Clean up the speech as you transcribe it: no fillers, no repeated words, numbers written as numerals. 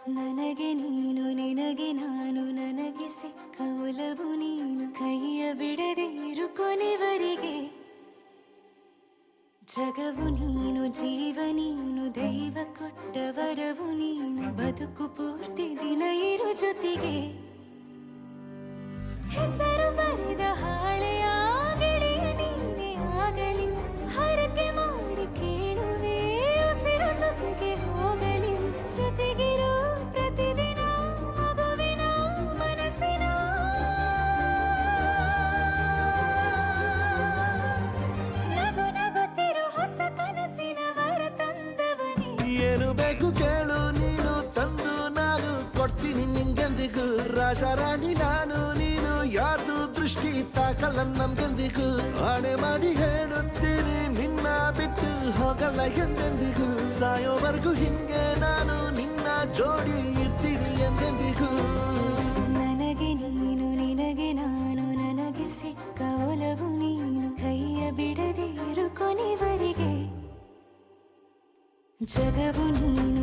ನನಗೆ ನೀನು ನಿನಗೆ ನಾನು ನನಗೆ ಸಿಕ್ಕ ಒಲವು ನೀನು ಕೈಯ ಬಿಡದೆ ಇರು ಕೊನೆವರೆಗೆ ಜಗವು ನೀನು ಜೀವ ನೀನು ದೈವ ಕೊಟ್ಟ ವರವು ನೀನು ಬದುಕು ಪೂರ್ತಿ ದಿನ ಇರು ಜೊತೆಗೆ ಹೆಸರು ಬರೆದ ಹಾಳೆಯ ಗೆಳೆಯ ನೀನೇ ಆಗಲಿ ಹರಕೆ ಮಾಡಿ ಕೇಳುವೆ ಉಸಿರು ಜೊತೆಗೆ ಹೋಗಲಿ ಜೊತೆಗಿರೋ ಪ್ರತಿದಿನ ಮಗುವಿನ ಮನಸ್ಸಿನ ನಗು ನಗುತ್ತಿರೋ ಹೊಸ ಕನಸಿನ ವರ ತಂದವನೇ ಏನು ಬೇಕು ಕೇಳು ನೀನು ತಂದು ನಾನು ಕೊಡ್ತೀನಿ ನಿಂಗೆಂದಿಗೂ ರಾಜ ರಾಣಿ ನಾನು ನೀನು ಯಾರ್ದು ದೃಷ್ಟಿ ತಾಕಲ್ಲ ನಮ್ಗೆಂದಿಗೂ ಆಣೆ ಮಾಡಿ ಹೇಳುತ್ತೀನಿ ನಿನ್ನ ಬಿಟ್ಟು ಹೋಗಲ್ಲ ಎಂದೆಂದಿಗೂ ಸಾಯೋವರೆಗೂ ಹಿಂಗೆ ನಾನು ನಿನ್ನ ಜೋಡಿ ಇರ್ತೀನಿ ಎಂದೆಂದಿಗೂ ನನಗೆ ನೀನು ನಿನಗೆ ನಾನು ನನಗೆ ಸಿಕ್ಕ ಒಲವು ನೀನು ಕೈಯ ಬಿಡದೆ ಇರು ಕೊನೆವರೆಗೆ ಜಗವು ನೀನು